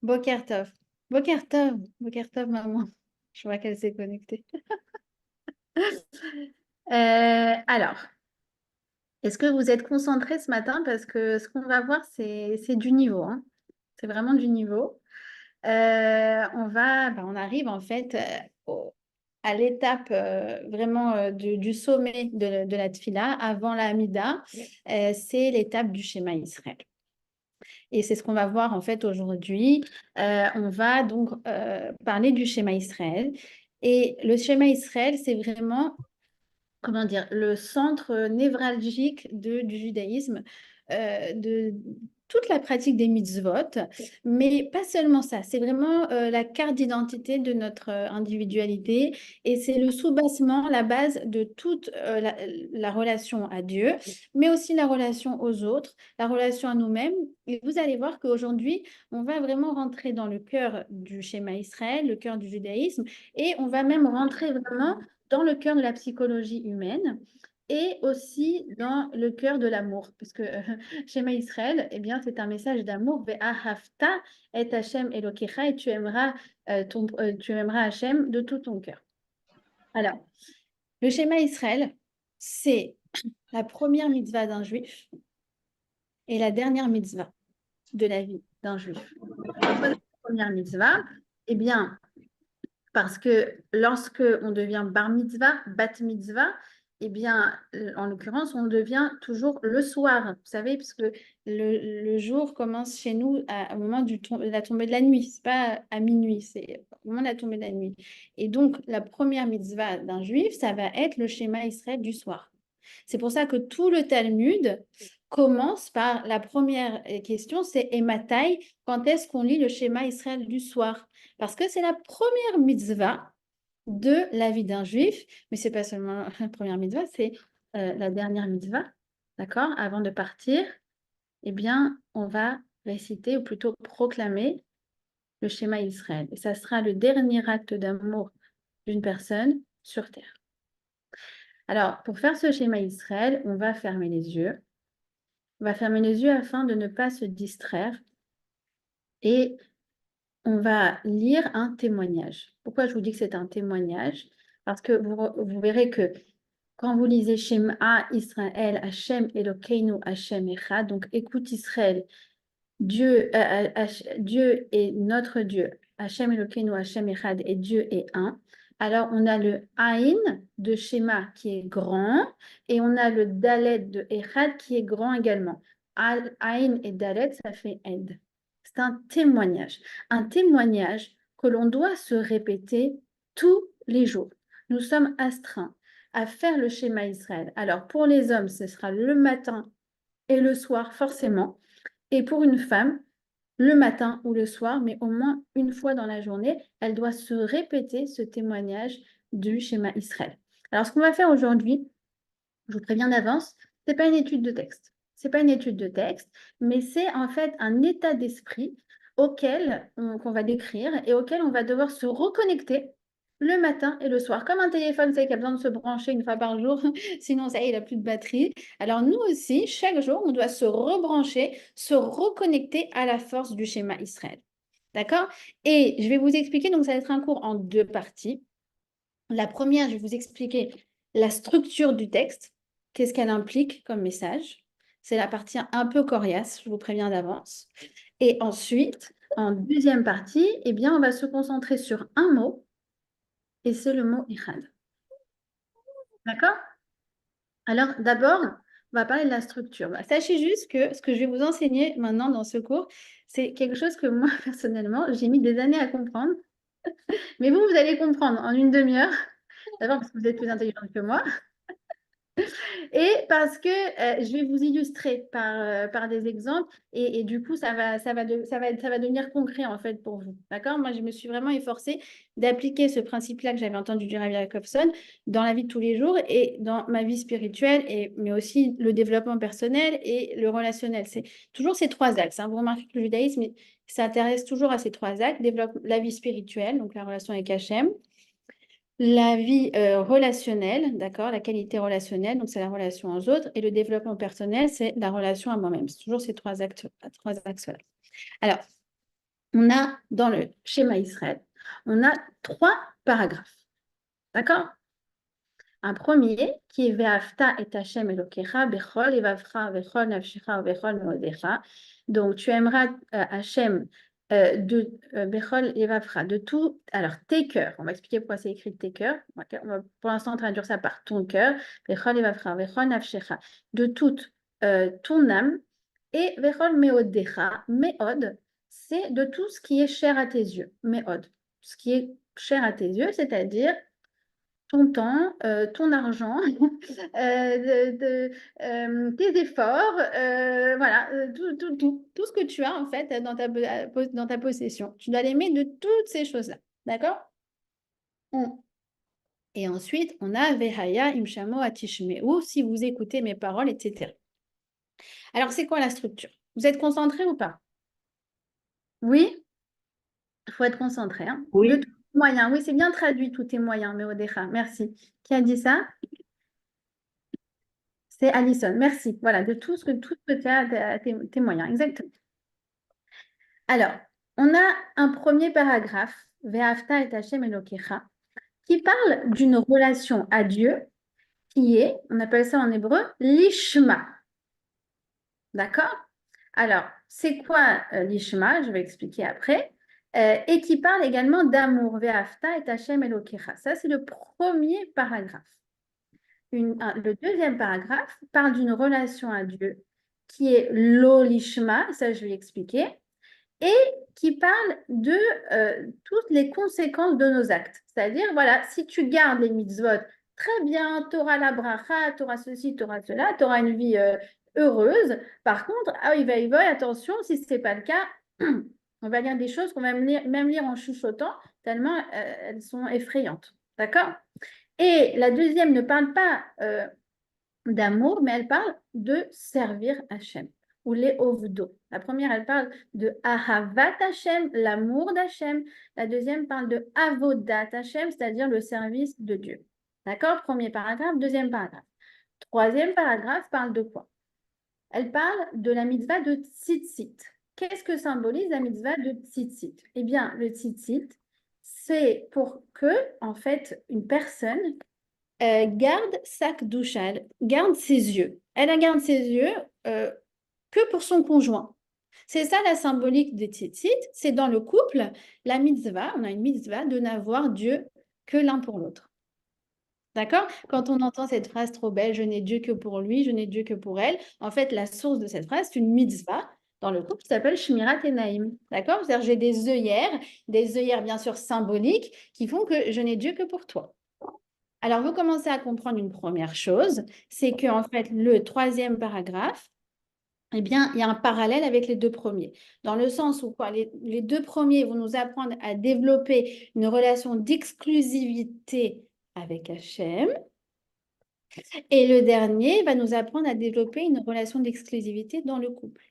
Boker Tov. Boker Tov. Boker Tov, maman. Je vois qu'elle s'est connectée. Alors, est-ce que vous êtes concentrés ce matin? Parce que ce qu'on va voir, c'est du niveau, hein. C'est vraiment du niveau. On arrive en fait à l'étape vraiment du sommet de la Tfila, avant la Hamida. C'est l'étape du schéma Israël. Et c'est ce qu'on va voir en fait aujourd'hui. On va donc parler du schéma Israël. Et le schéma Israël, c'est vraiment, comment dire, le centre névralgique du judaïsme, de toute la pratique des mitzvot, mais pas seulement ça, c'est vraiment la carte d'identité de notre individualité et c'est le soubassement, la base de toute la relation à Dieu, mais aussi la relation aux autres, la relation à nous-mêmes. Et vous allez voir qu'aujourd'hui, on va vraiment rentrer dans le cœur du schéma Israël, le cœur du judaïsme, et on va même rentrer vraiment dans le cœur de la psychologie humaine et aussi dans le cœur de l'amour, puisque Shema Israël, eh bien, c'est un message d'amour. Ve'ahavta et Hashem Elokecha, et tu aimeras Hashem de tout ton cœur. Alors, le schéma Israël, c'est la première mitzvah d'un juif et la dernière mitzvah de la vie d'un juif. Pourquoi la première mitzvah? Eh bien, parce que lorsque on devient bar mitzvah, bat mitzvah, eh bien, en l'occurrence, on devient toujours le soir, vous savez, parce que le jour commence chez nous au moment de la tombée de la nuit, c'est pas à minuit, c'est au moment de la tombée de la nuit. Et donc, la première mitzvah d'un juif, ça va être le schéma Israël du soir. C'est pour ça que tout le Talmud commence par la première question, c'est Ematai, quand est-ce qu'on lit le schéma Israël du soir? Parce que c'est la première mitzvah de la vie d'un juif, mais c'est pas seulement la première mitzvah, c'est la dernière mitzvah, d'accord? Avant de partir, eh bien, on va réciter, ou plutôt proclamer le schéma Israël. Et ça sera le dernier acte d'amour d'une personne sur terre. Alors, pour faire ce schéma Israël, on va fermer les yeux. On va fermer les yeux afin de ne pas se distraire et on va lire un témoignage. Pourquoi je vous dis que c'est un témoignage? Parce que vous verrez que quand vous lisez Shema Israël, Hashem Elokeinu, Hashem Echad, donc écoute Israël, Dieu est notre Dieu, Hashem Elokeinu, Hashem Echad, et Dieu est un. Alors on a le Aïn de Shema qui est grand et on a le Dalet de Echad qui est grand également. Aïn et Dalet, ça fait Ed. C'est un témoignage que l'on doit se répéter tous les jours. Nous sommes astreints à faire le schéma Israël. Alors pour les hommes, ce sera le matin et le soir forcément. Et pour une femme, le matin ou le soir, mais au moins une fois dans la journée, elle doit se répéter ce témoignage du schéma Israël. Alors ce qu'on va faire aujourd'hui, je vous préviens d'avance, c'est pas une étude de texte. C'est pas une étude de texte, mais c'est en fait un état d'esprit qu'on va décrire et auquel on va devoir se reconnecter le matin et le soir. Comme un téléphone, c'est qui a besoin de se brancher une fois par jour, sinon ça y est, il n'a plus de batterie. Alors nous aussi, chaque jour, on doit se rebrancher, se reconnecter à la force du schéma Israël. D'accord? Et je vais vous expliquer, donc ça va être un cours en deux parties. La première, je vais vous expliquer la structure du texte, qu'est-ce qu'elle implique comme message. C'est la partie un peu coriace, je vous préviens d'avance. Et ensuite, en deuxième partie, eh bien, on va se concentrer sur un mot, et c'est le mot Echad. D'accord? Alors, d'abord, on va parler de la structure. Bah, sachez juste que ce que je vais vous enseigner maintenant dans ce cours, c'est quelque chose que moi, personnellement, j'ai mis des années à comprendre. Mais vous allez comprendre en une demi-heure. D'abord parce que vous êtes plus intelligente que moi. Et parce que je vais vous illustrer par des exemples et du coup, ça va devenir concret en fait pour vous. D'accord? Moi, je me suis vraiment efforcée d'appliquer ce principe-là que j'avais entendu du Rabbi Jacobson dans la vie de tous les jours et dans ma vie spirituelle, mais aussi le développement personnel et le relationnel. C'est toujours ces trois axes, hein. Vous remarquez que le judaïsme s'intéresse toujours à ces trois axes. Développe la vie spirituelle, donc la relation avec Hachem, la vie relationnelle, d'accord, la qualité relationnelle, donc c'est la relation aux autres, et le développement personnel, c'est la relation à moi-même. C'est toujours ces trois axes-là. Alors, on a dans le schéma Israël, on a 3 paragraphes. D'accord? Un premier qui est Ve'afta et Hashem Elokecha bechol evavcha vechol nafshecha vechol meodecha. Donc tu aimeras Hashem de bechol evavcha, de tout. Alors tes cœurs, on va expliquer pourquoi c'est écrit tes cœurs. On va pour l'instant traduire ça par ton cœur. Bechol evavcha vechol nafshecha, de toute ton âme. Et vechol meodecha, meod, c'est de tout ce qui est cher à tes yeux. Meod, ce qui est cher à tes yeux, c'est-à-dire ton temps, ton argent, tes efforts, voilà, tout ce que tu as en fait dans ta possession. Tu dois l'aimer de toutes ces choses-là. D'accord? Et ensuite, on a Vehaya, Imshamo, Atishmeu, si vous écoutez mes paroles, etc. Alors, c'est quoi la structure? Vous êtes concentré ou pas? Oui? Il faut être concentré. Hein. De Oui, tous les moyens. Oui, c'est bien traduit, tous tes moyens, Méodécha. Merci. Qui a dit ça? C'est Alison. Merci. Voilà, de tout ce que tu as, tes moyens. Exactement. Alors, on a un premier paragraphe, Ve'afta et Hashem Elokecha, qui parle d'une relation à Dieu qui est, on appelle ça en hébreu, l'ishma. D'accord? Alors, c'est quoi l'ishma? Je vais expliquer après. Et qui parle également d'amour, Ve'afta et Hashem Elokecha. Ça, c'est le premier paragraphe. Le deuxième paragraphe parle d'une relation à Dieu qui est l'olishma, ça je vais expliquer, et qui parle de toutes les conséquences de nos actes. C'est-à-dire, voilà, si tu gardes les mitzvot, très bien, tu auras la bracha, tu auras ceci, tu auras cela, tu auras une vie heureuse. Par contre, ah oui, attention, si ce n'est pas le cas, on va lire des choses qu'on va même lire en chuchotant, tellement elles sont effrayantes. D'accord? Et la deuxième ne parle pas d'amour, mais elle parle de servir Hachem, ou les ovdo. La première, elle parle de Ahavat Hachem, l'amour d'Hachem. La deuxième parle de Avodat Hachem, c'est-à-dire le service de Dieu. D'accord? Premier paragraphe, deuxième paragraphe. Troisième paragraphe parle de quoi? Elle parle de la mitzvah de tzitzit. Qu'est-ce que symbolise la mitzvah de tzitzit? Eh bien, le tzitzit, c'est pour que, en fait, une personne garde sa kedusha, elle garde ses yeux. Elle garde ses yeux que pour son conjoint. C'est ça la symbolique des tzitzit, c'est dans le couple, la mitzvah, on a une mitzvah de n'avoir Dieu que l'un pour l'autre. D'accord? Quand on entend cette phrase trop belle, je n'ai Dieu que pour lui, je n'ai Dieu que pour elle, en fait, la source de cette phrase, c'est une mitzvah dans le couple qui s'appelle Shmirat Enaim. D'accord? C'est-à-dire, j'ai des œillères bien sûr symboliques qui font que je n'ai Dieu que pour toi. Alors, vous commencez à comprendre une première chose, c'est qu'en fait, le troisième paragraphe, eh bien, il y a un parallèle avec les deux premiers. Dans le sens où quoi, les deux premiers vont nous apprendre à développer une relation d'exclusivité avec Hachem. Et le dernier va nous apprendre à développer une relation d'exclusivité dans le couple.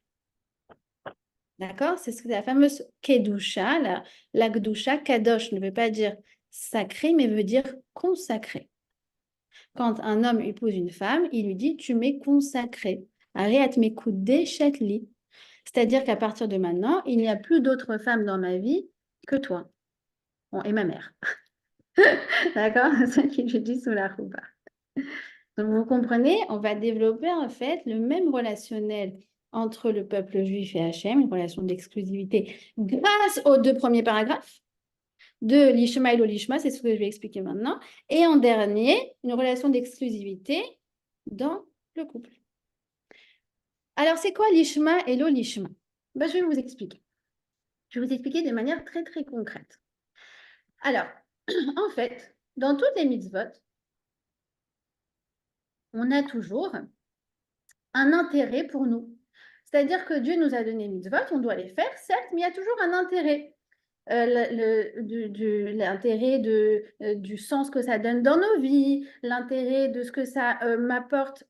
D'accord? C'est ce que la fameuse Kedusha, la Gdusha, Kadosh ne veut pas dire sacré, mais veut dire consacré. Quand un homme épouse une femme, il lui dit tu m'es consacré. C'est-à-dire qu'à partir de maintenant, il n'y a plus d'autres femmes dans ma vie que toi. Bon, et ma mère. D'accord? C'est ce que je dis sous la rouba. Donc, vous comprenez, on va développer en fait le même relationnel entre le peuple juif et Hachem, une relation d'exclusivité grâce aux deux premiers paragraphes de l'Ishma et l'Olishma, c'est ce que je vais expliquer maintenant. Et en dernier, une relation d'exclusivité dans le couple. Alors, c'est quoi l'Ishma et l'Olishma? Ben, je vais vous expliquer. Je vais vous expliquer de manière très, très concrète. Alors, en fait, dans toutes les mitzvot, on a toujours un intérêt pour nous. C'est-à-dire que Dieu nous a donné les mitzvot, on doit les faire, certes, mais il y a toujours un intérêt. L'intérêt du sens que ça donne dans nos vies, l'intérêt de ce que ça m'apporte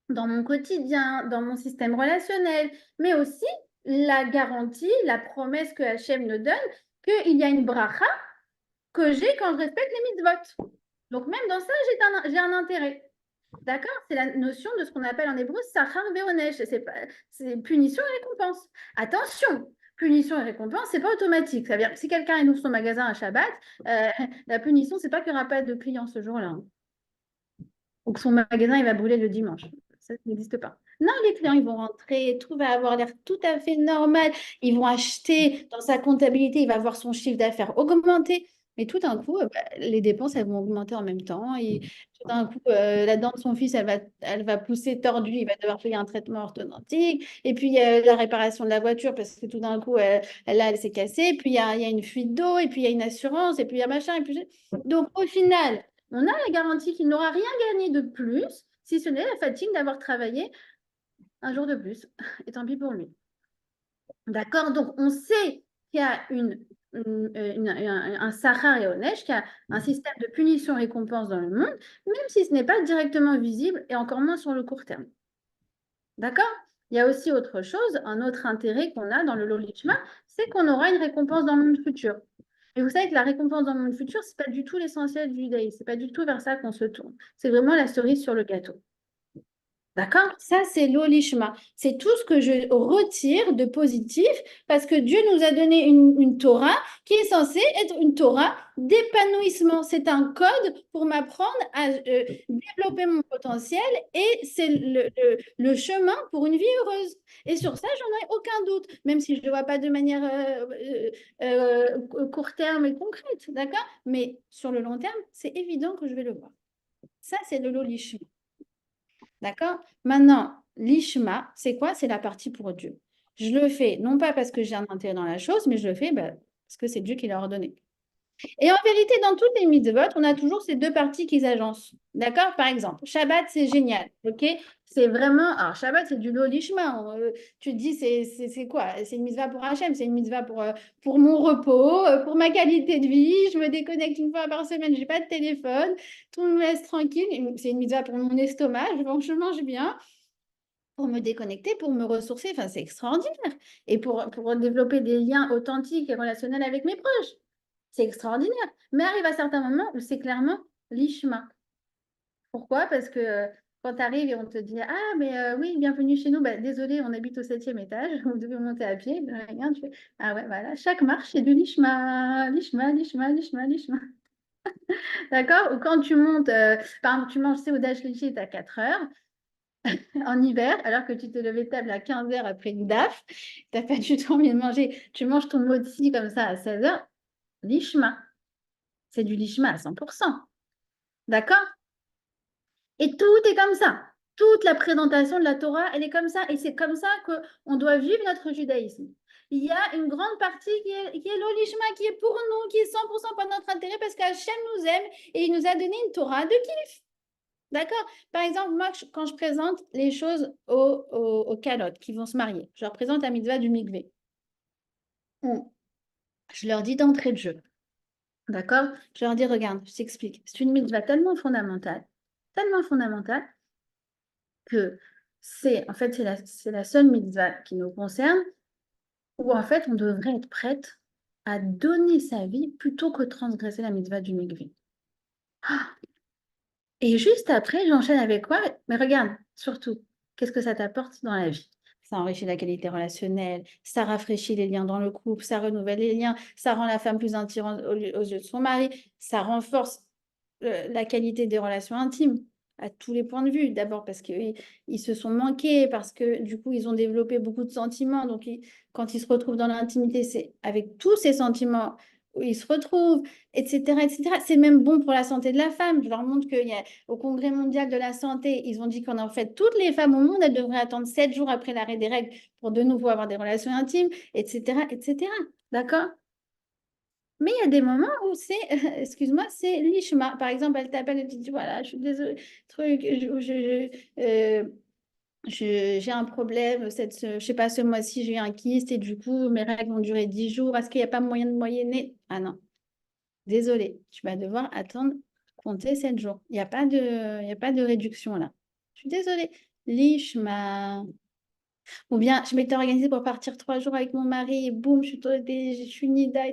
dans mon quotidien, dans mon système relationnel, mais aussi la garantie, la promesse que Hachem nous donne qu'il y a une bracha que j'ai quand je respecte les mitzvot. Donc même dans ça, j'ai un intérêt. D'accord? C'est la notion de ce qu'on appelle en hébreu sachar ve'onesh. C'est punition et récompense. Attention, punition et récompense, c'est pas automatique. Ça veut dire que si quelqu'un il ouvre son magasin à Shabbat, la punition, c'est pas qu'il n'y aura pas de clients ce jour-là, hein. Ou que son magasin il va brûler le dimanche. Ça n'existe pas. Non, les clients, ils vont rentrer, tout va avoir l'air tout à fait normal. Ils vont acheter dans sa comptabilité, il va voir son chiffre d'affaires augmenter. Mais tout d'un coup, bah, les dépenses, elles vont augmenter en même temps. Et tout d'un coup, la dent de son fils, elle va pousser tordue. Il va devoir payer un traitement orthodontique. Et puis, il y a la réparation de la voiture parce que tout d'un coup, elle s'est cassée. Puis, il y a une fuite d'eau. Et puis, il y a une assurance. Et puis, il y a machin. Et puis... Donc, au final, on a la garantie qu'il n'aura rien gagné de plus, si ce n'est la fatigue d'avoir travaillé un jour de plus. Et tant pis pour lui. D'accord? Donc, on sait qu'il y a un Sahar et Onesh, qu'il y a un système de punition-récompense dans le monde, même si ce n'est pas directement visible et encore moins sur le court terme. D'accord? Il y a aussi autre chose, un autre intérêt qu'on a dans le Lolishma, c'est qu'on aura une récompense dans le monde futur. Et vous savez que la récompense dans le monde futur, ce n'est pas du tout l'essentiel du judaïsme. Ce n'est pas du tout vers ça qu'on se tourne. C'est vraiment la cerise sur le gâteau. D'accord? Ça, c'est l'olishma. C'est tout ce que je retire de positif parce que Dieu nous a donné une Torah qui est censée être une Torah d'épanouissement. C'est un code pour m'apprendre à développer mon potentiel et c'est le chemin pour une vie heureuse. Et sur ça, j'en ai aucun doute, même si je ne le vois pas de manière court terme et concrète. D'accord? Mais sur le long terme, c'est évident que je vais le voir. Ça, c'est le l'olishma. D'accord? Maintenant, l'ishma, c'est quoi? C'est la partie pour Dieu. Je le fais, non pas parce que j'ai un intérêt dans la chose, mais je le fais parce que c'est Dieu qui l'a ordonné. Et en vérité, dans toutes les mitzvot, on a toujours ces deux parties qui s'agencent. D'accord? Par exemple, Shabbat, c'est génial. OK? C'est vraiment. Alors, Shabbat, c'est du lolishma. Tu te dis, c'est quoi? C'est une mitzvah pour Hachem, c'est une mitzvah pour mon repos, pour ma qualité de vie. Je me déconnecte une fois par semaine, je n'ai pas de téléphone. Tout me laisse tranquille. C'est une mitzvah pour mon estomac. Je mange bien pour me déconnecter, pour me ressourcer. Enfin, c'est extraordinaire. Et pour développer des liens authentiques et relationnels avec mes proches. C'est extraordinaire. Mais arrive à certains moments où c'est clairement l'ishma. Pourquoi? Parce que quand tu arrives et on te dit ah, mais oui, bienvenue chez nous, bah, désolé, on habite au 7e étage, vous devez monter à pied. Ben, regarde, tu fais, ah ouais, voilà, chaque marche, c'est de l'ishma, l'ishma, l'ishma, l'ishma, l'ishma. D'accord? Ou quand tu montes, par exemple, tu manges Seudash Lichit à 4 heures en hiver, alors que tu te levais table à 15 heures après une DAF, tu n'as pas du tout envie de manger. Tu manges ton motzi comme ça à 16 heures, l'ishma. C'est du lishma à 100%. D'accord? Et tout est comme ça. Toute la présentation de la Torah, elle est comme ça. Et c'est comme ça qu'on doit vivre notre judaïsme. Il y a une grande partie qui est l'olishma, qui est pour nous, qui est 100% pour notre intérêt, parce qu'Hachem nous aime et il nous a donné une Torah de kiff. D'accord? Par exemple, moi, quand je présente les choses aux calottes qui vont se marier, je leur présente la mitzvah du mikvé. Je leur dis d'entrée de jeu. D'accord? Je leur dis, regarde, je t'explique. C'est une mitzvah tellement fondamentale, que en fait, c'est la seule mitzvah qui nous concerne, où en fait, on devrait être prête à donner sa vie plutôt que de transgresser la mitzvah du mikvé. Ah. Et juste après, j'enchaîne avec quoi? Mais regarde, surtout, qu'est-ce que ça t'apporte dans la vie? Ça enrichit la qualité relationnelle, ça rafraîchit les liens dans le couple, ça renouvelle les liens, ça rend la femme plus attirante aux yeux de son mari, ça renforce la qualité des relations intimes à tous les points de vue. D'abord parce qu'ils se sont manqués, parce que du coup, ils ont développé beaucoup de sentiments. Donc, quand ils se retrouvent dans l'intimité, c'est avec tous ces sentiments où ils se retrouvent, etc., etc. C'est même bon pour la santé de la femme. Je leur montre qu'au Congrès mondial de la santé, ils ont dit qu'en fait, toutes les femmes au monde, elles devraient attendre 7 jours après l'arrêt des règles pour de nouveau avoir des relations intimes, etc., etc. D'accord? Mais il y a des moments où c'est, excuse-moi, c'est l'ishma. Par exemple, elle t'appelle et te dit, voilà, je suis désolée, truc, j'ai un problème, je sais pas, ce mois-ci, j'ai eu un kyste et du coup, mes règles vont durer 10 jours. Est-ce qu'il n'y a pas moyen de moyenner? Ah non, désolée, tu vas devoir attendre, compter 7 jours. Il y a pas de réduction là. Je suis désolée. L'ishma. Ou bien, je m'étais organisée pour partir 3 jours avec mon mari et boum, je suis nida.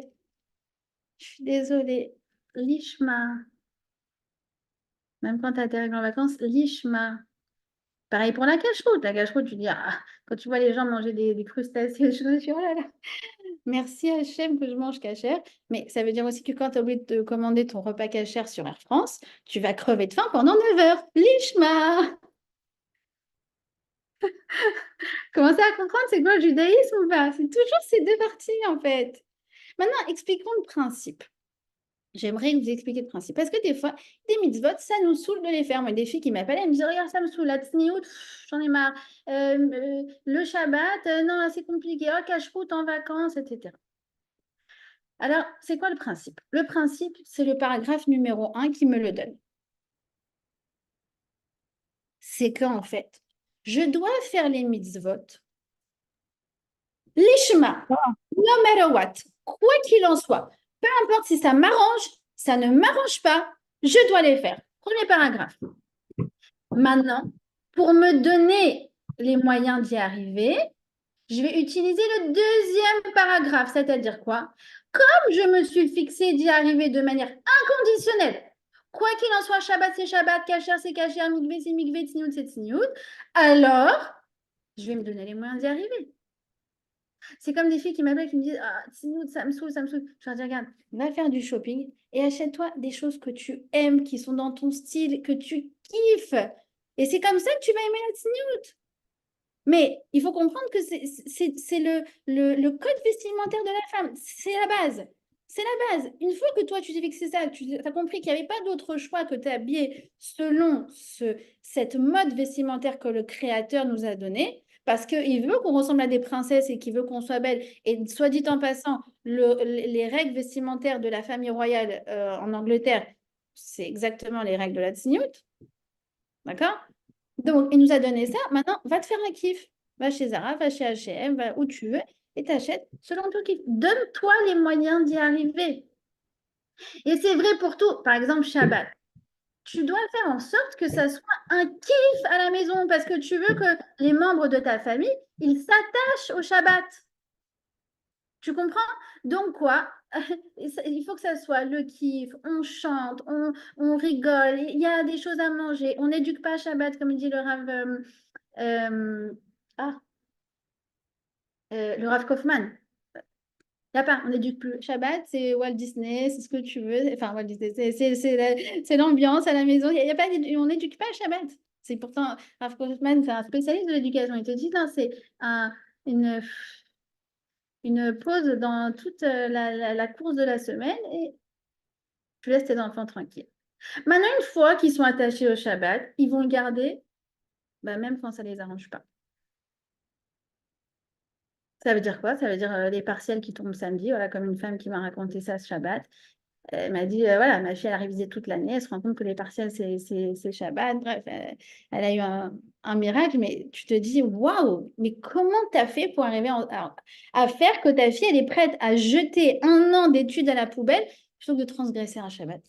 Je suis désolée. L'ishma. Même quand tu as tes règles en vacances, l'ishma. Pareil pour la cache-route. La cache-route, tu dis, ah, quand tu vois les gens manger des crustacés, je me dis, oh là là, merci Hachem que je mange cachère. Mais ça veut dire aussi que quand tu as oublié de commander ton repas cachère sur Air France, tu vas crever de faim pendant 9 heures. Lishma! Commencez à comprendre c'est quoi le judaïsme ou pas? C'est toujours ces deux parties en fait. Maintenant, expliquons le principe. J'aimerais vous expliquer le principe. Parce que des fois, des mitzvot, ça nous saoule de les faire. Moi, des filles qui m'appellent, elles me disent, regarde, ça me saoule, la tsniout, j'en ai marre. Le Shabbat, non, là, c'est compliqué. Oh, cache-route en vacances, etc. Alors, c'est quoi le principe? Le principe, c'est le paragraphe numéro 1 qui me le donne. C'est qu'en fait, je dois faire les mitzvot, l'ishma, no matter what, quoi qu'il en soit. Peu importe si ça m'arrange, ça ne m'arrange pas, je dois les faire. Premier paragraphe. Maintenant, pour me donner les moyens d'y arriver, je vais utiliser le deuxième paragraphe, c'est-à-dire quoi? Comme je me suis fixé d'y arriver de manière inconditionnelle, quoi qu'il en soit, Shabbat c'est Shabbat, Kasher c'est Kasher, Mikveh c'est Mikveh, Tzniout c'est Tzniout, alors je vais me donner les moyens d'y arriver. C'est comme des filles qui m'appellent qui me disent ah, Tzniout, ça me saoule, ça me saoule. Je leur dis regarde, va faire du shopping et achète-toi des choses que tu aimes, qui sont dans ton style, que tu kiffes. Et c'est comme ça que tu vas aimer la Tzniout. Mais il faut comprendre que c'est le code vestimentaire de la femme. C'est la base. C'est la base. Une fois que toi, tu t'es fixé ça, tu as compris qu'il n'y avait pas d'autre choix que t'habiller selon cette mode vestimentaire que le créateur nous a donné, parce qu'il veut qu'on ressemble à des princesses et qu'il veut qu'on soit belle. Et soit dit en passant, les règles vestimentaires de la famille royale en Angleterre, c'est exactement les règles de la tsniout. D'accord? Donc, il nous a donné ça. Maintenant, va te faire un kiff. Va chez Zara, va chez H&M, va où tu veux et t'achètes selon ton kiff. Donne-toi les moyens d'y arriver. Et c'est vrai pour tout. Par exemple, Shabbat. Tu dois faire en sorte que ça soit un kiff à la maison parce que tu veux que les membres de ta famille, ils s'attachent au Shabbat. Tu comprends? Donc quoi? Il faut que ça soit le kiff, on chante, on rigole, il y a des choses à manger, on n'éduque pas Shabbat, comme dit le Rav, euh, ah, le Rav Kaufman. Il n'y a pas, on n'éduque plus. Shabbat, c'est Walt Disney, c'est ce que tu veux. Enfin, Walt Disney, c'est l'ambiance à la maison. Il y a pas, on n'éduque pas Shabbat. C'est pourtant, Rav Kaufman, c'est un spécialiste de l'éducation. Il te dit, non, c'est une, une pause dans toute la course de la semaine et tu laisses tes enfants tranquilles. Maintenant, une fois qu'ils sont attachés au Shabbat, ils vont le garder, bah, même quand ça ne les arrange pas. Ça veut dire quoi? Ça veut dire les partiels qui tombent samedi, voilà, comme une femme qui m'a raconté ça ce Shabbat. Elle m'a dit, voilà, ma fille, elle a révisé toute l'année, elle se rend compte que les partiels, c'est Shabbat. Bref, elle a eu un miracle, mais tu te dis, waouh, mais comment tu as fait pour arriver à faire que ta fille, elle est prête à jeter un an d'études à la poubelle plutôt que de transgresser un Shabbat?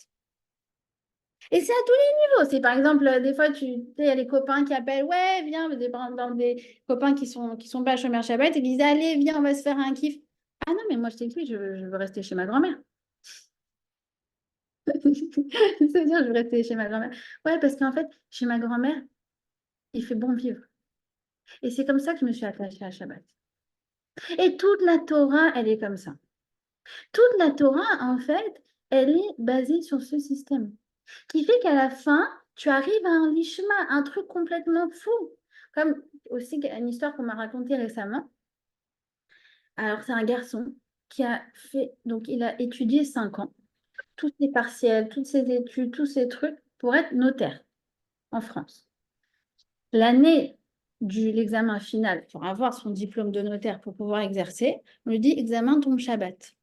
Et c'est à tous les niveaux. C'est par exemple, des fois, tu sais, il y a les copains qui appellent, ouais, viens, par exemple, des copains qui sont pas chômeurs Shabbat, et qui disent, allez, viens, on va se faire un kiff. Ah non, mais moi, je t'explique, je veux rester chez ma grand-mère. C'est-à-dire, je veux rester chez ma grand-mère. Ouais, parce qu'en fait, chez ma grand-mère, il fait bon vivre. Et c'est comme ça que je me suis attachée à Shabbat. Et toute la Torah, elle est comme ça. Toute la Torah, en fait, elle est basée sur ce système. Qui fait qu'à la fin, tu arrives à un lishma, un truc complètement fou. Comme aussi une histoire qu'on m'a racontée récemment. Alors, c'est un garçon qui a fait, donc il a étudié 5 ans, tous ses partiels, toutes ses études, tous ses trucs pour être notaire en France. L'année de l'examen final, pour avoir son diplôme de notaire pour pouvoir exercer, on lui dit examen tombe Shabbat.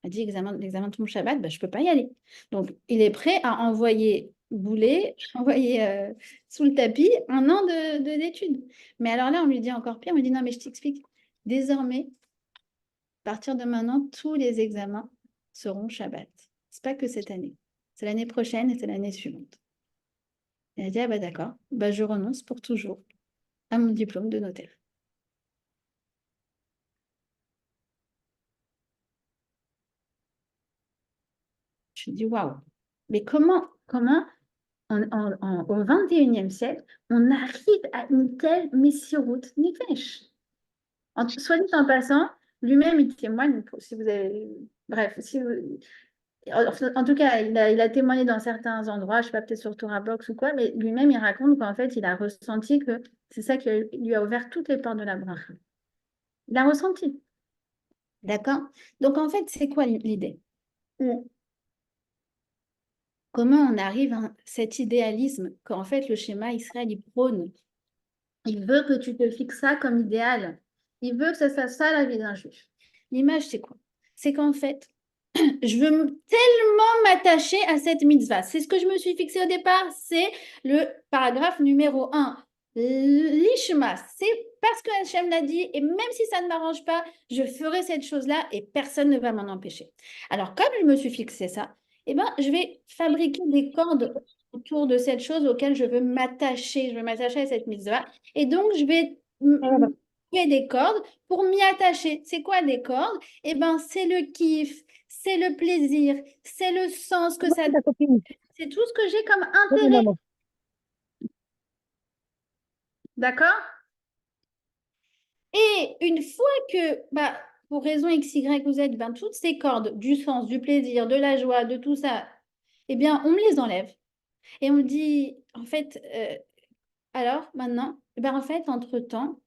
Elle dit l'examen tombe Shabbat, ben, je ne peux pas y aller. Donc, il est prêt à envoyer bouler, envoyer sous le tapis un an d'études. Mais alors là, on lui dit encore pire, on lui dit non, mais je t'explique. Désormais, à partir de maintenant, tous les examens seront Shabbat. Ce n'est pas que cette année. C'est l'année prochaine et c'est l'année suivante. Elle a dit, ah bah d'accord, bah, je renonce pour toujours à mon diplôme de notaire. Je me dis, waouh, mais comment au 21e siècle, on arrive à une telle messiroute nefesh. Soit dit en passant, lui-même, il témoigne, si vous avez... Bref, si vous... En tout cas, il a témoigné dans certains endroits, je ne sais pas, peut-être sur Torah Box ou quoi, mais lui-même, il raconte qu'en fait, il a ressenti que c'est ça qui lui a ouvert toutes les portes de la bracha. Il a ressenti. D'accord? Donc, en fait, c'est quoi l'idée? Comment on arrive à cet idéalisme qu'en fait, le schéma Israël, il prône? Il veut que tu te fixes ça comme idéal. Il veut que ça soit ça la vie d'un juif. L'image, c'est quoi? C'est qu'en fait, je veux tellement m'attacher à cette mitzvah. C'est ce que je me suis fixé au départ. C'est le paragraphe numéro 1. L'ishma, c'est parce que Hachem l'a dit, et même si ça ne m'arrange pas, je ferai cette chose-là et personne ne va m'en empêcher. Alors, comme je me suis fixé ça, eh ben, je vais fabriquer des cordes autour de cette chose auquel je veux m'attacher. Je veux m'attacher à cette mitzvah. Et donc, je vais trouver des cordes pour m'y attacher. C'est quoi des cordes? Eh ben, c'est le kiff, c'est le plaisir, c'est le sens que ça donne. C'est tout ce que j'ai comme intérêt. D'accord? Et une fois que, bah, pour raison X, Y ou Z, ben, toutes ces cordes du sens, du plaisir, de la joie, de tout ça, eh bien, on me les enlève. Et on me dit, en fait, alors maintenant, eh ben, en fait, entre-temps,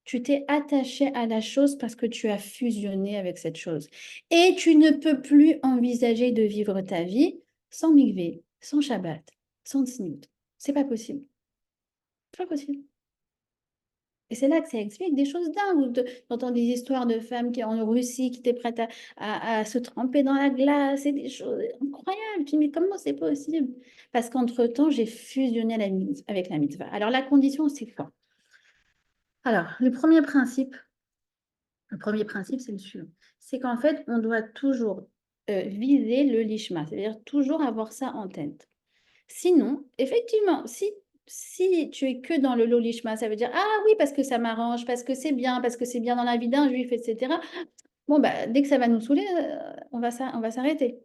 tu t'es attaché à la chose parce que tu as fusionné avec cette chose. Et tu ne peux plus envisager de vivre ta vie sans mikvé, sans Shabbat, sans tzniut. C'est pas possible. C'est pas possible. Et c'est là que ça explique des choses dingues. T'entends des histoires de femmes qui en Russie qui étaient prêtes à se tremper dans la glace et des choses incroyables. Tu te dis, mais comment c'est possible? Parce qu'entre-temps, j'ai fusionné avec la mitzvah. Alors, la condition, c'est quoi? Alors, le premier principe, c'est le suivant. C'est qu'en fait, on doit toujours viser le lishma, c'est-à-dire toujours avoir ça en tête. Sinon, effectivement, si tu es que dans le lolishma, ça veut dire, ah oui, parce que ça m'arrange, parce que c'est bien dans la vie d'un juif, etc. Bon, bah, dès que ça va nous saouler, on va s'arrêter.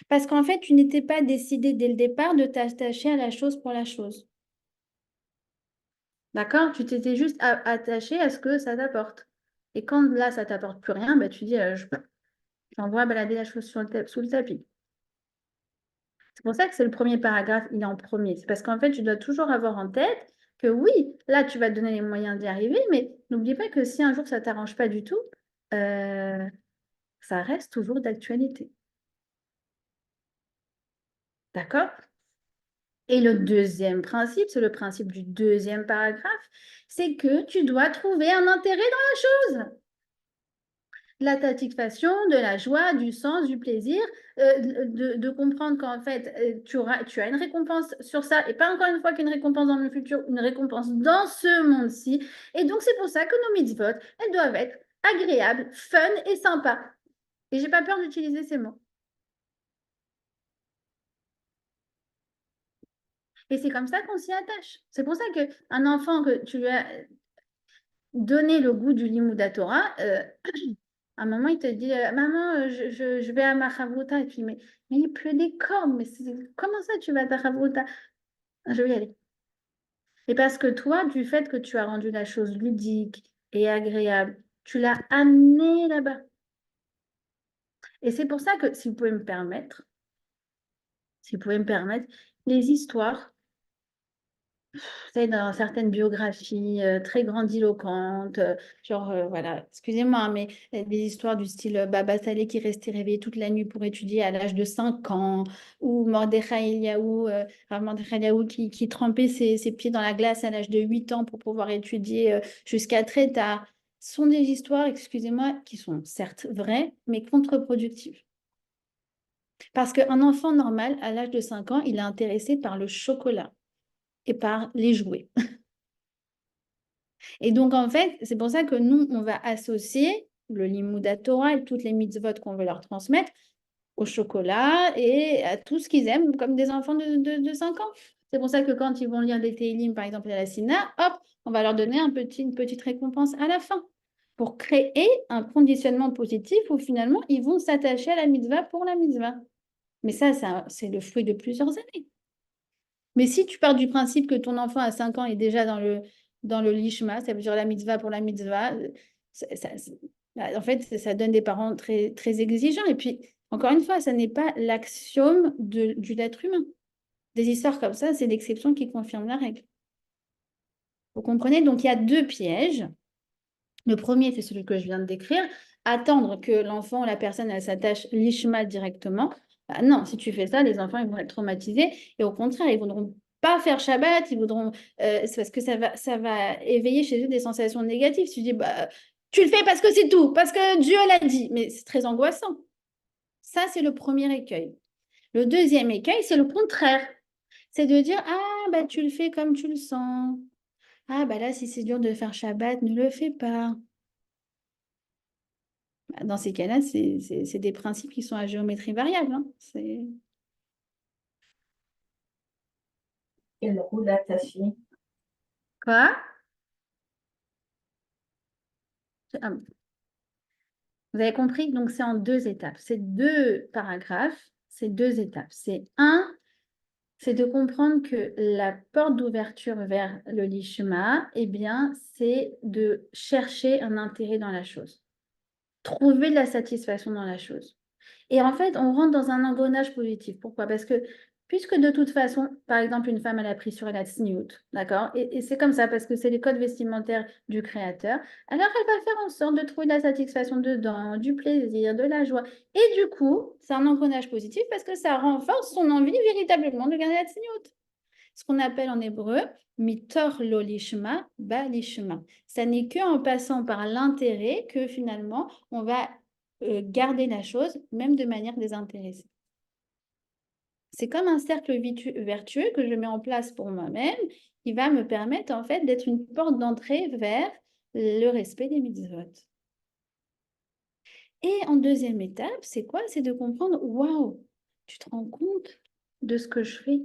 Parce qu'en fait, tu n'étais pas décidé dès le départ de t'attacher à la chose pour la chose. D'accord? Tu t'étais juste attaché à ce que ça t'apporte. Et quand là, ça t'apporte plus rien, bah, tu dis, j'envoie balader la chose sous le tapis. C'est pour ça que c'est le premier paragraphe, il est en premier. C'est parce qu'en fait, tu dois toujours avoir en tête que oui, là, tu vas te donner les moyens d'y arriver, mais n'oublie pas que si un jour ça ne t'arrange pas du tout, euh, ça reste toujours d'actualité. D'accord? Et le deuxième principe, c'est le principe du deuxième paragraphe, c'est que tu dois trouver un intérêt dans la chose. La satisfaction, de la joie, du sens, du plaisir, de comprendre qu'en fait, tu as une récompense sur ça, et pas encore une fois qu'une récompense dans le futur, une récompense dans ce monde-ci. Et donc, c'est pour ça que nos mitzvot, elles doivent être agréables, fun et sympas. Et j'ai pas peur d'utiliser ces mots. Et c'est comme ça qu'on s'y attache. C'est pour ça qu'un enfant que tu lui as donné le goût du limud Torah, à un moment, il te dit, maman, je vais à ma chavruta. Et puis, mais il pleut des cordes. Mais comment ça, tu vas à ta chavruta? Je vais y aller. Et parce que toi, du fait que tu as rendu la chose ludique et agréable, tu l'as amené là-bas. Et c'est pour ça que, si vous pouvez me permettre, les histoires, savez, dans certaines biographies très grandiloquentes, voilà, excusez-moi, hein, mais des histoires du style Baba Saleh qui restait réveillé toute la nuit pour étudier à l'âge de 5 ans, ou Mordechai Eliaou, Rav Mordechai Eliaou qui trempait ses pieds dans la glace à l'âge de 8 ans pour pouvoir étudier jusqu'à très tard, sont des histoires, excusez-moi, qui sont certes vraies, mais contre-productives. Parce qu'un enfant normal, à l'âge de 5 ans, il est intéressé par le chocolat et par les jouets. Et donc, en fait, c'est pour ça que nous, on va associer le limouda Torah et toutes les mitzvot qu'on veut leur transmettre au chocolat et à tout ce qu'ils aiment, comme des enfants de 5 ans. C'est pour ça que quand ils vont lire des Télim, par exemple, à la Sina, hop, on va leur donner une petite récompense à la fin pour créer un conditionnement positif où finalement, ils vont s'attacher à la mitzvah pour la mitzvah. Mais ça c'est le fruit de plusieurs années. Mais si tu pars du principe que ton enfant à 5 ans est déjà dans le lishma, ça veut dire la mitzvah pour la mitzvah, bah, en fait, ça donne des parents très, très exigeants. Et puis, encore une fois, ça n'est pas l'axiome du l'être humain. Des histoires comme ça, c'est l'exception qui confirme la règle. Vous comprenez? Donc, il y a deux pièges. Le premier, c'est celui que je viens de décrire. Attendre que l'enfant ou la personne, elle s'attache l'ishma directement. Bah non, si tu fais ça, les enfants, ils vont être traumatisés. Et au contraire, ils ne voudront pas faire Shabbat. Ils voudront, c'est parce que ça va éveiller chez eux des sensations négatives. Si tu dis, bah, tu le fais parce que c'est tout, parce que Dieu l'a dit. Mais c'est très angoissant. Ça, c'est le premier écueil. Le deuxième écueil, c'est le contraire. C'est de dire, ah, bah, tu le fais comme tu le sens. Ah, bah là, si c'est dur de faire Shabbat, ne le fais pas. Dans ces cas-là, c'est des principes qui sont à géométrie variable, hein. Quel rôle a ta fille? Quoi? Ah, vous avez compris? Donc, c'est en deux étapes. C'est deux paragraphes, c'est deux étapes. C'est un, c'est de comprendre que la porte d'ouverture vers le lishma, eh bien, c'est de chercher un intérêt dans la chose. Trouver de la satisfaction dans la chose. Et en fait, on rentre dans un engrenage positif. Pourquoi? Parce que puisque de toute façon, par exemple, une femme, elle a pris sur elle la tsniout, d'accord? Et c'est comme ça, parce que c'est les codes vestimentaires du créateur. Alors, elle va faire en sorte de trouver de la satisfaction dedans, du plaisir, de la joie. Et du coup, c'est un engrenage positif parce que ça renforce son envie véritablement de garder la tsniout. Ce qu'on appelle en hébreu mitor lo lishma ba lishma. Ça n'est qu'en passant par l'intérêt que finalement on va garder la chose, même de manière désintéressée. C'est comme un cercle vertueux que je mets en place pour moi-même, qui va me permettre en fait d'être une porte d'entrée vers le respect des mitzvot. Et en deuxième étape, c'est quoi? C'est de comprendre, waouh, tu te rends compte de ce que je fais?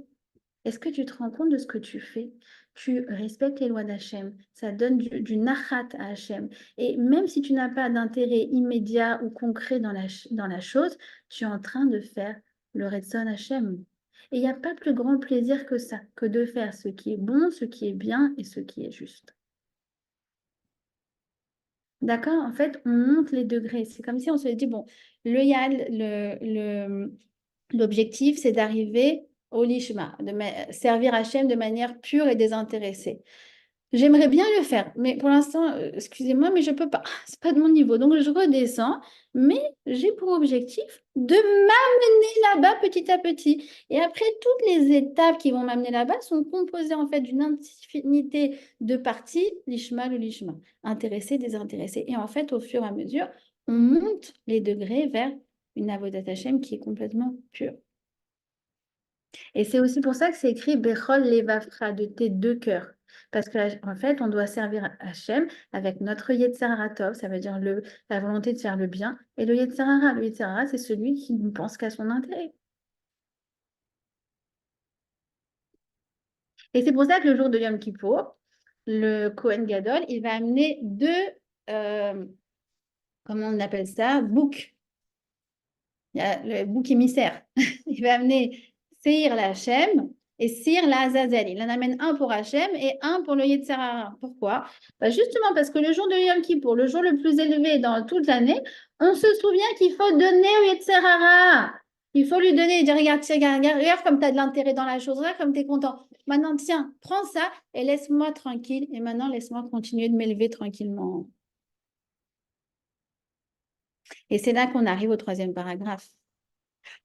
Est-ce que tu te rends compte de ce que tu fais? Tu respectes les lois d'Hachem. Ça donne du nachat à Hachem. Et même si tu n'as pas d'intérêt immédiat ou concret dans la chose, tu es en train de faire le Retzon Hachem. Et il n'y a pas plus grand plaisir que ça, que de faire ce qui est bon, ce qui est bien et ce qui est juste. D'accord? En fait, on monte les degrés. C'est comme si on se dit, bon, le yal, l'objectif, c'est d'arriver au lishma, servir Hachem de manière pure et désintéressée. J'aimerais bien le faire, mais pour l'instant, excusez-moi, mais je ne peux pas. C'est pas de mon niveau. Donc, je redescends, mais j'ai pour objectif de m'amener là-bas petit à petit. Et après, toutes les étapes qui vont m'amener là-bas sont composées en fait d'une infinité de parties, lishma, le lishma, intéressé, désintéressé. Et en fait, au fur et à mesure, on monte les degrés vers une avodat Hashem qui est complètement pure. Et c'est aussi pour ça que c'est écrit Bechol Levavcha, de tes deux cœurs. Parce qu'en fait, on doit servir Hachem avec notre Yetzer Hara Tov, ça veut dire la volonté de faire le bien. Et le Yetzer Hara, c'est celui qui ne pense qu'à son intérêt. Et c'est pour ça que le jour de Yom Kippour, le Kohen Gadol, il va amener deux, euh, comment on appelle ça, boucs. Il y a le bouc émissaire. Il va amener Seir la Hachem et Seir la Azazel. Il en amène un pour Hachem et un pour le Yetzer Hara. Pourquoi? Bah, justement parce que le jour de Yom Kippour, le jour le plus élevé dans toute l'année, on se souvient qu'il faut donner au Yetzer Hara. Il faut lui donner et dire, regarde, tiens, regarde comme tu as de l'intérêt dans la chose, regarde comme tu es content. Maintenant, tiens, prends ça et laisse-moi tranquille. Et maintenant, laisse-moi continuer de m'élever tranquillement. Et c'est là qu'on arrive au troisième paragraphe.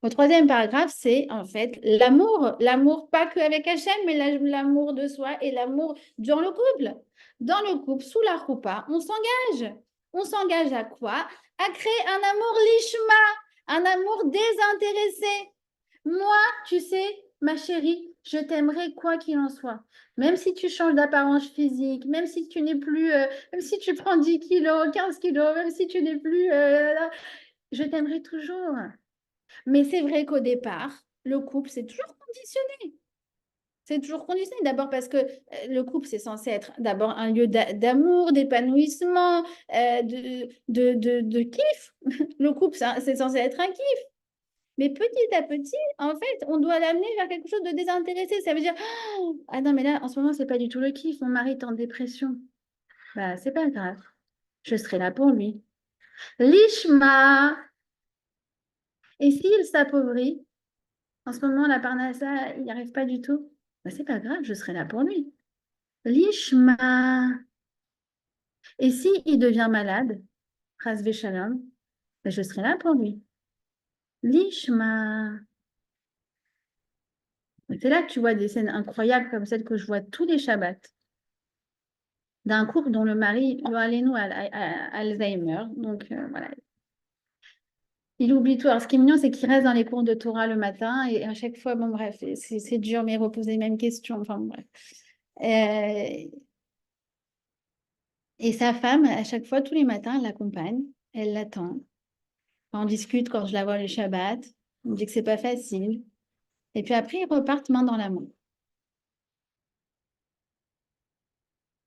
Au troisième paragraphe, c'est en fait l'amour. L'amour pas qu'avec Hachem, mais l'amour de soi et l'amour dans le couple. Dans le couple, sous la roupa, on s'engage. On s'engage à quoi? À créer un amour lishma, un amour désintéressé. Moi, tu sais, ma chérie, je t'aimerai quoi qu'il en soit. Même si tu changes d'apparence physique, même si tu n'es plus, même si tu prends 10 kilos, 15 kilos, même si tu n'es plus, je t'aimerai toujours. Mais c'est vrai qu'au départ, le couple, c'est toujours conditionné. C'est toujours conditionné. D'abord parce que le couple, c'est censé être d'abord un lieu d'amour, d'épanouissement, de kiff. Le couple, c'est censé être un kiff. Mais petit à petit, en fait, on doit l'amener vers quelque chose de désintéressé. Ça veut dire, ah non, mais là, en ce moment, c'est pas du tout le kiff. Mon mari est en dépression. Bah, c'est pas grave. Je serai là pour lui. Lishma. Et s'il s'appauvrit, en ce moment, la Parnassa, il n'y arrive pas du tout. Bah, c'est pas grave, je serai là pour lui. Lishma. Et s'il devient malade, Ras Shalom, bah, je serai là pour lui. Lishma. C'est là que tu vois des scènes incroyables comme celle que je vois tous les Shabbats d'un couple dont le mari, nous Alzheimer. Donc voilà, il oublie tout. Alors ce qui est mignon, c'est qu'il reste dans les cours de Torah le matin et à chaque fois, bon bref, c'est dur, mais il repose les mêmes questions. Enfin bon, bref. Et sa femme, à chaque fois, tous les matins, elle l'accompagne, elle l'attend. On discute quand je la vois les Shabbats. On me dit que c'est pas facile. Et puis après, ils repartent main dans la main.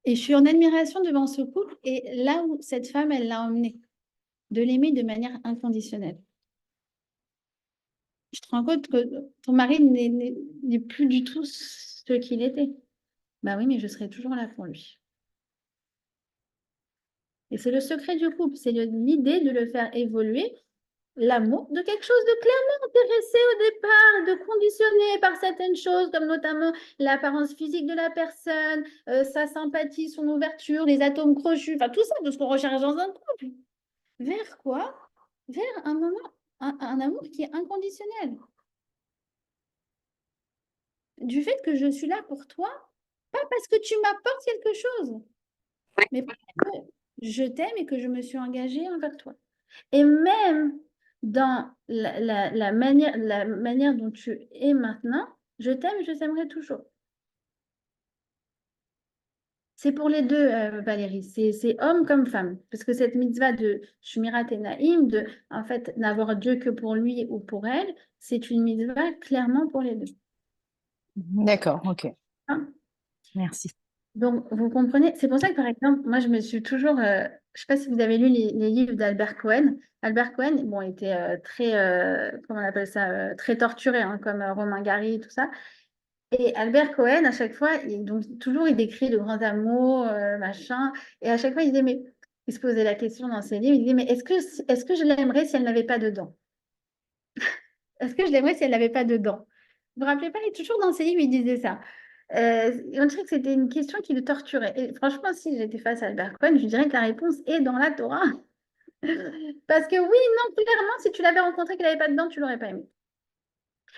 Et je suis en admiration devant ce couple et là où cette femme, elle l'a emmené, de l'aimer de manière inconditionnelle. Je te rends compte que ton mari n'est plus du tout ce qu'il était. Bah oui, mais je serai toujours là pour lui. Et c'est le secret du couple, c'est l'idée de le faire évoluer, l'amour, de quelque chose de clairement intéressé au départ, de conditionné par certaines choses, comme notamment l'apparence physique de la personne, sa sympathie, son ouverture, les atomes crochus, enfin tout ça, de ce qu'on recherche dans un couple. Vers quoi? Vers un moment, un amour qui est inconditionnel. Du fait que je suis là pour toi, pas parce que tu m'apportes quelque chose, mais parce que je t'aime et que je me suis engagée envers toi. Et même dans la manière dont tu es maintenant, je t'aime et je t'aimerai toujours. C'est pour les deux, Valérie, c'est homme comme femme. Parce que cette mitzvah de Shmirat et Naïm, de en fait n'avoir Dieu que pour lui ou pour elle, c'est une mitzvah clairement pour les deux. D'accord, ok. Hein. Merci. Donc, vous comprenez, c'est pour ça que, par exemple, moi, je me suis toujours, je ne sais pas si vous avez lu les livres d'Albert Cohen. Albert Cohen, bon, était très, comment on appelle ça, très torturé, hein, comme Romain Gary, tout ça. Et Albert Cohen, à chaque fois, donc, toujours, il décrit de grands amours, machin. Et à chaque fois, il disait, mais, il se posait la question dans ses livres, il disait, mais est-ce que je l'aimerais si elle n'avait pas de dents? Est-ce que je l'aimerais si elle n'avait pas de dents? Vous vous rappelez pas, il est toujours dans ses livres, il disait ça. Et on dirait que c'était une question qui le torturait. Et franchement, si j'étais face à Albert Cohen, je dirais que la réponse est dans la Torah. Parce que oui, non, clairement, si tu l'avais rencontré qu'elle n'avait pas de dents, tu l'aurais pas aimé.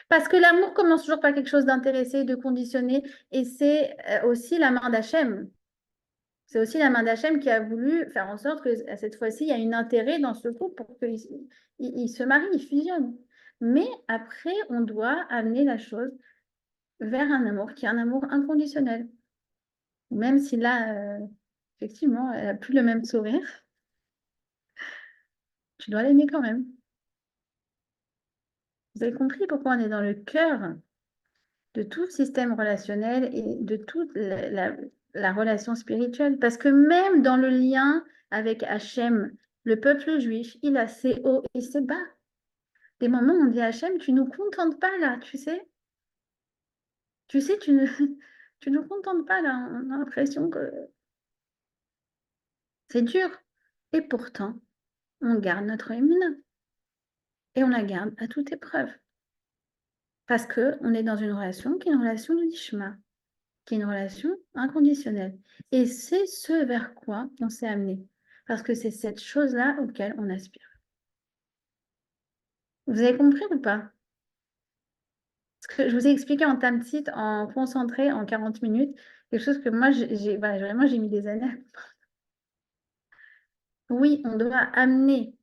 Parce que l'amour commence toujours par quelque chose d'intéressé, de conditionné. Et c'est aussi la main d'Hachem. C'est aussi la main d'Hachem qui a voulu faire en sorte que cette fois-ci, il y a un intérêt dans ce couple pour qu'ils se marient, ils fusionnent. Mais après, on doit amener la chose vers un amour qui est un amour inconditionnel. Même si là, effectivement, elle n'a plus le même sourire, tu dois l'aimer quand même. Vous avez compris pourquoi on est dans le cœur de tout le système relationnel et de toute la relation spirituelle. Parce que même dans le lien avec Hachem, le peuple juif, il a ses hauts et ses bas. Des moments où on dit à Hachem, tu nous contentes pas là, tu sais. Tu sais, tu nous contentes pas là. On a l'impression que c'est dur. Et pourtant, on garde notre émune. Et on la garde à toute épreuve. Parce qu'on est dans une relation qui est une relation de Nishma, qui est une relation inconditionnelle. Et c'est ce vers quoi on s'est amené. Parce que c'est cette chose-là auquel on aspire. Vous avez compris ou pas? Ce que je vous ai expliqué en tamtit, en concentré, en 40 minutes, quelque chose que moi, voilà, vraiment, j'ai mis des années. Oui, on doit amener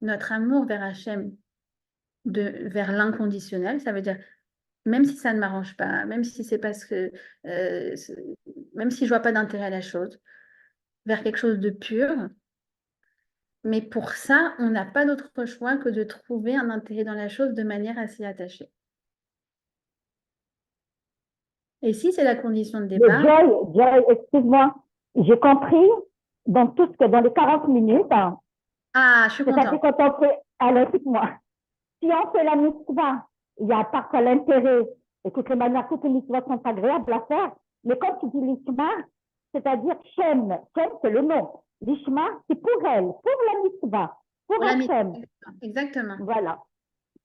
notre amour vers Hachem, vers l'inconditionnel. Ça veut dire même si ça ne m'arrange pas, même si c'est parce que, même si je vois pas d'intérêt à la chose, vers quelque chose de pur. Mais pour ça, on n'a pas d'autre choix que de trouver un intérêt dans la chose de manière à s'y attacher. Et si c'est la condition de Mais départ, Joy, excuse-moi, j'ai compris dans tout ce que dans les 40 minutes, ah, je suis c'est-à-dire contente. quand on fait, alors écoute-moi, si on fait la mitzvah, il y a parfois l'intérêt, et de toutes les manières, toutes les mitzvahs sont agréables à faire, mais quand tu dis l'ishma, c'est-à-dire Shem, Shem c'est le nom, l'ishma c'est pour elle, pour la mitzvah, pour Pour la Hachem, Exactement. voilà,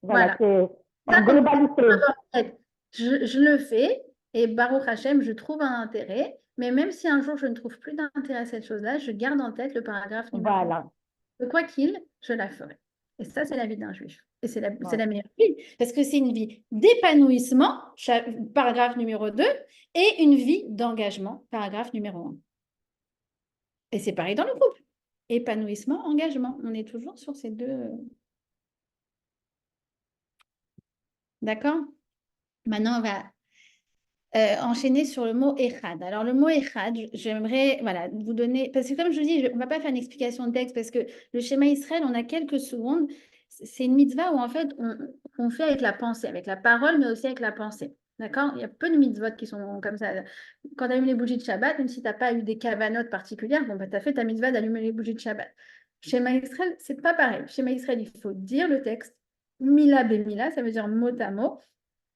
Voilà. c'est Ça, en qu'on doit globalité, avoir en tête. Je le fais et Baruch Hashem, je trouve un intérêt. Mais même si un jour je ne trouve plus d'intérêt à cette chose-là, je garde en tête le paragraphe numéro 1. voilà, Quoi qu'il, je la ferai. Et ça, c'est la vie d'un juif. Et c'est ouais. la meilleure vie. Parce que c'est une vie d'épanouissement, paragraphe numéro 2, et une vie d'engagement, paragraphe numéro 1. Et c'est pareil dans le couple. Épanouissement, engagement. On est toujours sur ces deux. D'accord? Maintenant, on va enchaîner sur le mot Echad. Alors, le mot Echad, j'aimerais voilà, vous donner, parce que comme je vous dis, on ne va pas faire une explication de texte, parce que le schéma Israël, on a quelques secondes. C'est une mitzvah où en fait, on fait avec la pensée, avec la parole, mais aussi avec la pensée. D'accord? Il y a peu de mitzvot qui sont comme ça. Quand tu allumes les bougies de Shabbat, même si tu n'as pas eu des cavanotes particulières, bon, bah, tu as fait ta mitzvah d'allumer les bougies de Shabbat. Schéma Israël, c'est pas pareil. Schéma Israël, il faut dire le texte, mila bemila, ça veut dire mot à mot.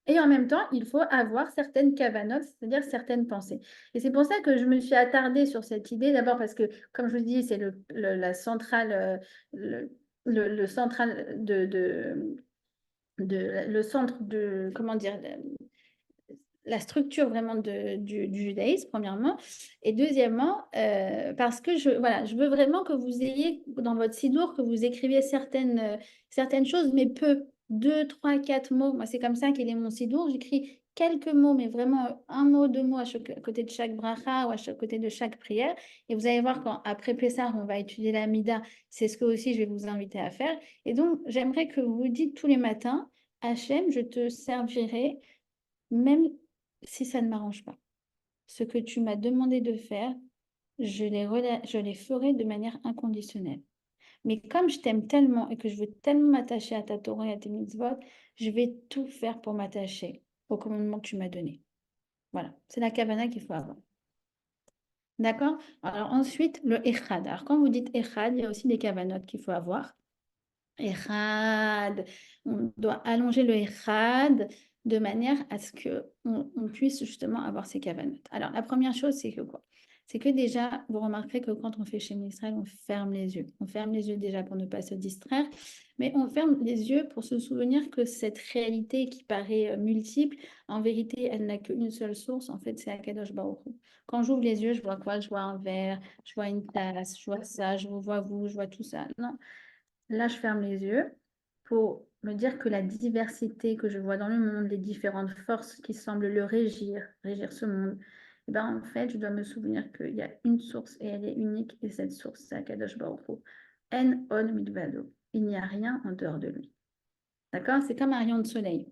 Et en même temps, il faut avoir certaines kavanotes, c'est-à-dire certaines pensées. Et c'est pour ça que je me suis attardée sur cette idée, d'abord parce que, comme je vous dis, c'est la centrale, le central le centre de, comment dire, la structure vraiment du judaïsme, premièrement. Et deuxièmement, parce que voilà, je veux vraiment que vous ayez dans votre sidour, que vous écriviez certaines choses, mais peu. 2, 3, 4 mots. Moi, c'est comme ça qu'il est mon sidour. J'écris quelques mots, mais vraiment un mot, deux mots à côté de chaque bracha ou à côté de chaque prière. Et vous allez voir qu'après Pessah, on va étudier la Mida. C'est ce que aussi je vais vous inviter à faire. Et donc, j'aimerais que vous dites tous les matins, Hachem, je te servirai même si ça ne m'arrange pas. Ce que tu m'as demandé de faire, je les ferai de manière inconditionnelle. Mais comme je t'aime tellement et que je veux tellement m'attacher à ta Torah et à tes mitzvot, je vais tout faire pour m'attacher au commandement que tu m'as donné. Voilà, c'est la kavana qu'il faut avoir. D'accord? Alors ensuite, le echad. Alors quand vous dites echad, il y a aussi des kavanotes qu'il faut avoir. Echad, on doit allonger le echad de manière à ce qu'on puisse justement avoir ces kavanotes. Alors la première chose, c'est que quoi? C'est que déjà, vous remarquerez que quand on fait chez Israël, on ferme les yeux. On ferme les yeux déjà pour ne pas se distraire, mais on ferme les yeux pour se souvenir que cette réalité qui paraît multiple, en vérité, elle n'a qu'une seule source. En fait, c'est Akadosh Baruch Hu. Quand j'ouvre les yeux, je vois quoi? Je vois un verre, je vois une tasse, je vois ça, je vous vois vous, je vois tout ça. Non. Là, je ferme les yeux pour me dire que la diversité que je vois dans le monde, les différentes forces qui semblent le régir ce monde, eh ben, en fait, je dois me souvenir qu'il y a une source et elle est unique, et cette source, c'est Akadosh Baruch Hu. En on milvado. Il n'y a rien en dehors de lui. D'accord? C'est comme un rayon de soleil.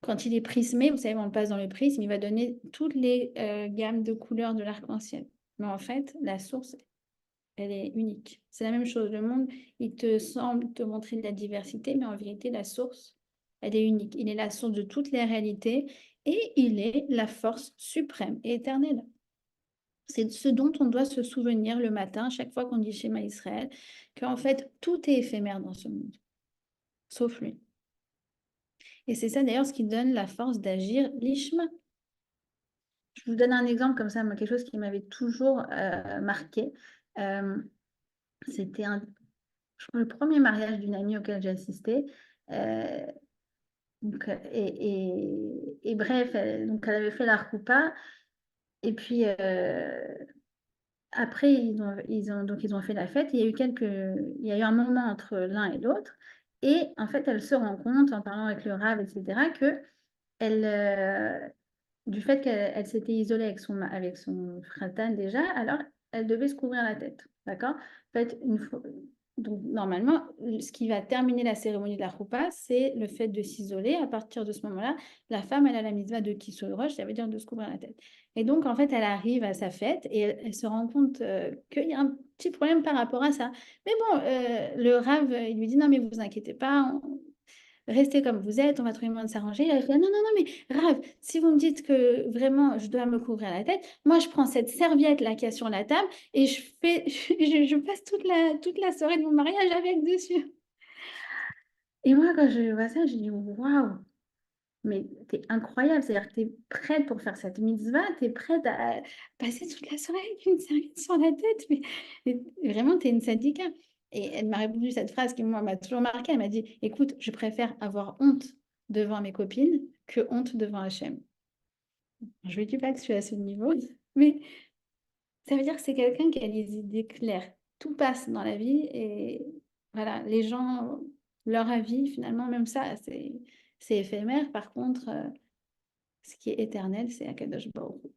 Quand il est prismé, vous savez, on le passe dans le prisme, il va donner toutes les gammes de couleurs de l'arc-en-ciel. Mais en fait, la source, elle est unique. C'est la même chose. Le monde, il te semble te montrer de la diversité, mais en vérité, la source, elle est unique. Il est la source de toutes les réalités et il est la force suprême et éternelle. C'est ce dont on doit se souvenir le matin, chaque fois qu'on dit Shema Israël, qu'en fait, tout est éphémère dans ce monde, sauf lui. Et c'est ça d'ailleurs ce qui donne la force d'agir l'Ishma. Je vous donne un exemple comme ça, moi, quelque chose qui m'avait toujours marqué. C'était le premier mariage d'une amie auquel j'ai assisté. Euh, et bref, donc elle avait fait la roupa. Et puis après, ils ont fait la fête. Il y a eu il y a eu un moment entre l'un et l'autre. Et en fait, elle se rend compte, en parlant avec le Rav, etc., que du fait qu'elle s'était isolée avec son fratan déjà, alors elle devait se couvrir la tête. D'accord? En fait, donc normalement, ce qui va terminer la cérémonie de la roupa, c'est le fait de s'isoler. À partir de ce moment-là, la femme, elle a la mitzvah de kisol roche, ça veut dire de se couvrir la tête. Et donc, en fait, elle arrive à sa fête et elle se rend compte qu'il y a un petit problème par rapport à ça. Mais bon, le Rav, il lui dit, non, mais vous inquiétez pas, restez comme vous êtes, on va trouver moyen de s'arranger. Elle fait, non, non, non, mais Rav, si vous me dites que vraiment je dois me couvrir la tête, moi je prends cette serviette-là qu'il y a sur la table et je passe toute la soirée de mon mariage avec dessus. Et moi, quand je vois ça, je dis waouh, mais t'es incroyable. C'est-à-dire que t'es prête pour faire cette mitzvah, t'es prête à passer toute la soirée avec une serviette sur la tête. Mais vraiment, t'es une sadika. Et elle m'a répondu cette phrase qui, moi, m'a toujours marquée. Elle m'a dit, écoute, je préfère avoir honte devant mes copines que honte devant Hachem. Je ne dis pas que je suis à ce niveau, mais ça veut dire que c'est quelqu'un qui a les idées claires. Tout passe dans la vie et voilà, les gens, leur avis, finalement, même ça, c'est éphémère. Par contre, ce qui est éternel, c'est Akadosh Baruch Hu.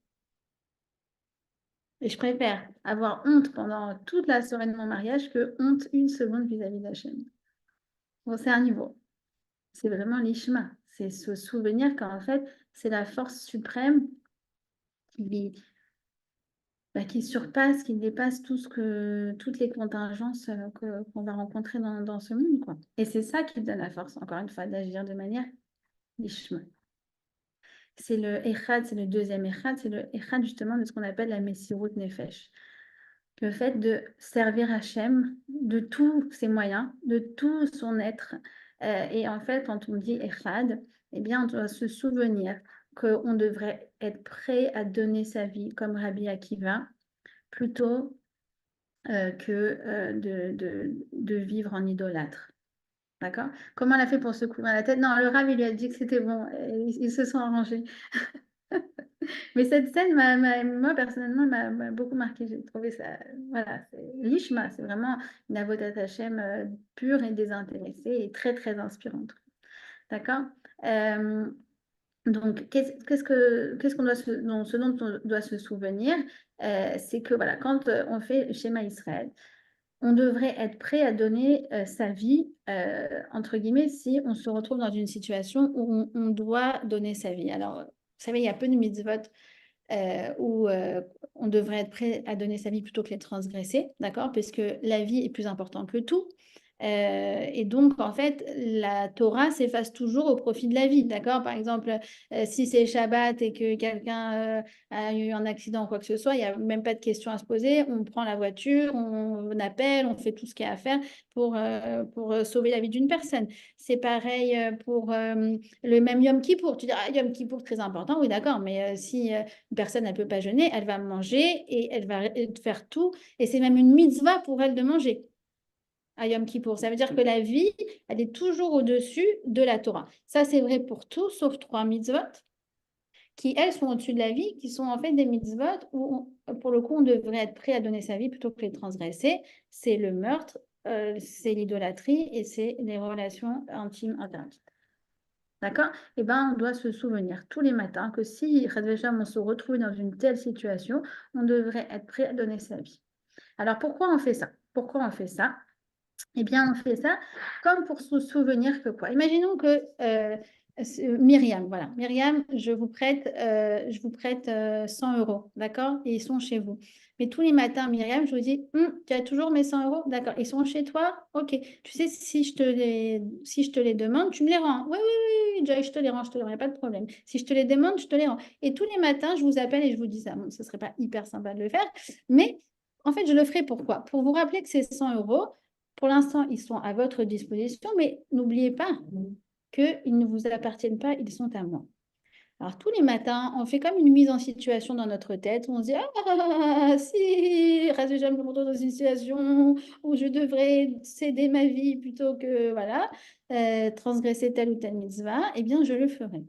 Et je préfère avoir honte pendant toute la soirée de mon mariage que honte une seconde vis-à-vis d'Hachem. Bon, c'est un niveau. C'est vraiment l'ishma. C'est se souvenir qu'en fait, c'est la force suprême qui, qui surpasse, qui dépasse toutes les contingences qu'on va rencontrer dans ce monde, quoi. Et c'est ça qui donne la force, encore une fois, d'agir de manière lishma. C'est le Echad, c'est le deuxième Echad, c'est le Echad justement de ce qu'on appelle la Messirut Nefesh. Le fait de servir Hachem de tous ses moyens, de tout son être. Et en fait, quand on dit Echad, eh bien, on doit se souvenir qu'on devrait être prêt à donner sa vie comme Rabbi Akiva, plutôt que de vivre en idolâtre. D'accord? Comment elle a fait pour se couvrir la tête? Non, le Rav, il lui a dit que c'était bon. Ils se sont arrangés. Mais cette scène, moi, personnellement, m'a beaucoup marqué. J'ai trouvé ça, voilà, c'est l'ishma, c'est vraiment une avodat Hashem pure et désintéressée et très, très inspirante. D'accord? Euh, donc, qu'est-ce qu'on doit ce dont on doit se souvenir, c'est que voilà, quand on fait le schéma Israël, on devrait être prêt à donner sa vie, entre guillemets, si on se retrouve dans une situation où on doit donner sa vie. Alors, vous savez, il y a peu de mitzvot où on devrait être prêt à donner sa vie plutôt que les transgresser, d'accord? Parce que la vie est plus importante que tout. Et donc, en fait, la Torah s'efface toujours au profit de la vie, d'accord? Par exemple, si c'est Shabbat et que quelqu'un a eu un accident ou quoi que ce soit, il n'y a même pas de question à se poser. On prend la voiture, on appelle, on fait tout ce qu'il y a à faire pour sauver la vie d'une personne. C'est pareil pour le même Yom Kippour. Tu dis, ah, Yom Kippour, très important, oui, d'accord, mais si une personne, elle ne peut pas jeûner, elle va manger et elle va faire tout. Et c'est même une mitzvah pour elle de manger à Yom Kippour. Ça veut dire que la vie, elle est toujours au-dessus de la Torah. Ça, c'est vrai pour tout, sauf 3 mitzvot, qui, elles, sont au-dessus de la vie, qui sont en fait des mitzvot où, pour le coup, on devrait être prêt à donner sa vie plutôt que les transgresser. C'est le meurtre, c'est l'idolâtrie et c'est les relations intimes interdites. D'accord? Eh bien, on doit se souvenir tous les matins que si, on se retrouve dans une telle situation, on devrait être prêt à donner sa vie. Alors, pourquoi on fait ça? Pourquoi on fait ça? Eh bien, on fait ça comme pour se souvenir que quoi? Imaginons que Myriam, voilà. Myriam, je vous prête 100 euros, d'accord? Et ils sont chez vous. Mais tous les matins, Myriam, je vous dis, tu as toujours mes 100 euros? D'accord. Ils sont chez toi? Ok. Tu sais, si je te les demande, tu me les rends. Oui, oui, oui, oui, Joy, je te les rends, il n'y a pas de problème. Si je te les demande, je te les rends. Et tous les matins, je vous appelle et je vous dis ça. Bon, ce ne serait pas hyper sympa de le faire, mais en fait, je le ferai pourquoi? Pour vous rappeler que ces 100 euros, pour l'instant, ils sont à votre disposition, mais n'oubliez pas qu'ils ne vous appartiennent pas, ils sont à moi. Alors, tous les matins, on fait comme une mise en situation dans notre tête. Où on se dit, ah, si, je me retrouve dans une situation où je devrais céder ma vie plutôt que, voilà, transgresser telle ou telle mitzvah, eh bien, je le ferai.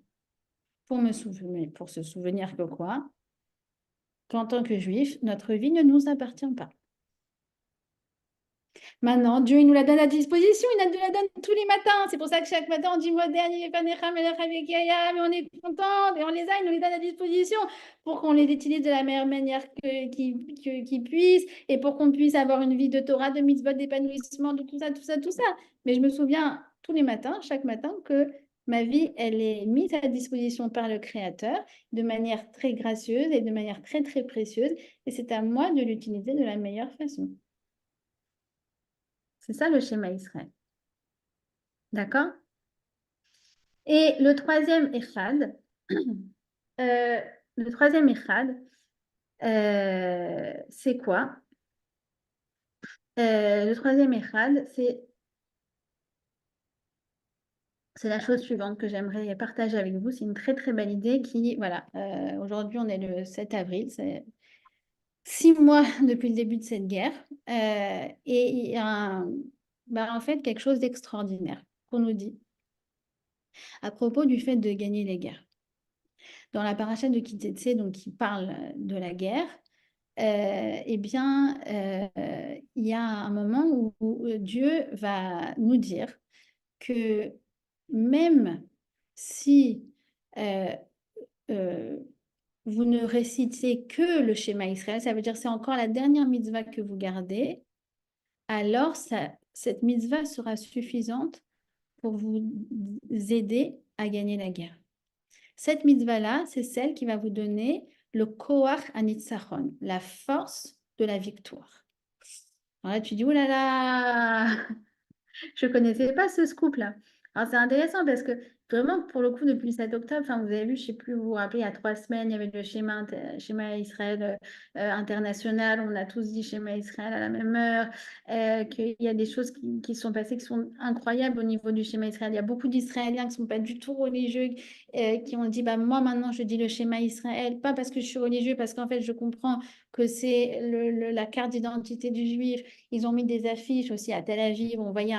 Pour se souvenir que quoi? Qu'en tant que juif, notre vie ne nous appartient pas. Maintenant, Dieu, il nous la donne à disposition, il nous la donne tous les matins. C'est pour ça que chaque matin, on dit moderne, mais on est content et on les a, il nous les donne à disposition pour qu'on les utilise de la meilleure manière qu'ils puissent et pour qu'on puisse avoir une vie de Torah, de mitzvot, d'épanouissement, de tout ça, tout ça, tout ça. Mais je me souviens tous les matins, chaque matin, que ma vie, elle est mise à disposition par le Créateur de manière très gracieuse et de manière très, très précieuse. Et c'est à moi de l'utiliser de la meilleure façon. C'est ça le schéma Israël. D'accord? Et le troisième Echad, c'est quoi? Le troisième Echad, c'est c'est la chose suivante que j'aimerais partager avec vous. C'est une très très belle idée qui, voilà, aujourd'hui on est le 7 avril, c'est 6 mois depuis le début de cette guerre. Et il y a en fait quelque chose d'extraordinaire qu'on nous dit à propos du fait de gagner les guerres. Dans la paracha de Ki-Teitzei, donc qui parle de la guerre, il y a un moment où Dieu va nous dire que même si euh, euh, vous ne récitez que le schéma Israël, ça veut dire que c'est encore la dernière mitzvah que vous gardez, alors cette mitzvah sera suffisante pour vous aider à gagner la guerre. Cette mitzvah-là, c'est celle qui va vous donner le koach anitzachon, la force de la victoire. Alors là, tu dis, oh là là, je ne connaissais pas ce scoop-là. Alors, c'est intéressant parce que vraiment, pour le coup, depuis le 7 octobre, enfin, vous avez vu, je ne sais plus, vous vous rappelez, il y a 3 semaines, il y avait le schéma Israël international. On a tous dit schéma Israël à la même heure. Qu'il y a des choses qui sont passées qui sont incroyables au niveau du schéma Israël. Il y a beaucoup d'Israéliens qui ne sont pas du tout religieux, qui ont dit, bah, moi, maintenant, je dis le schéma Israël, pas parce que je suis religieux, parce qu'en fait, je comprends que c'est la carte d'identité du juif. Ils ont mis des affiches aussi à Tel Aviv. On voyait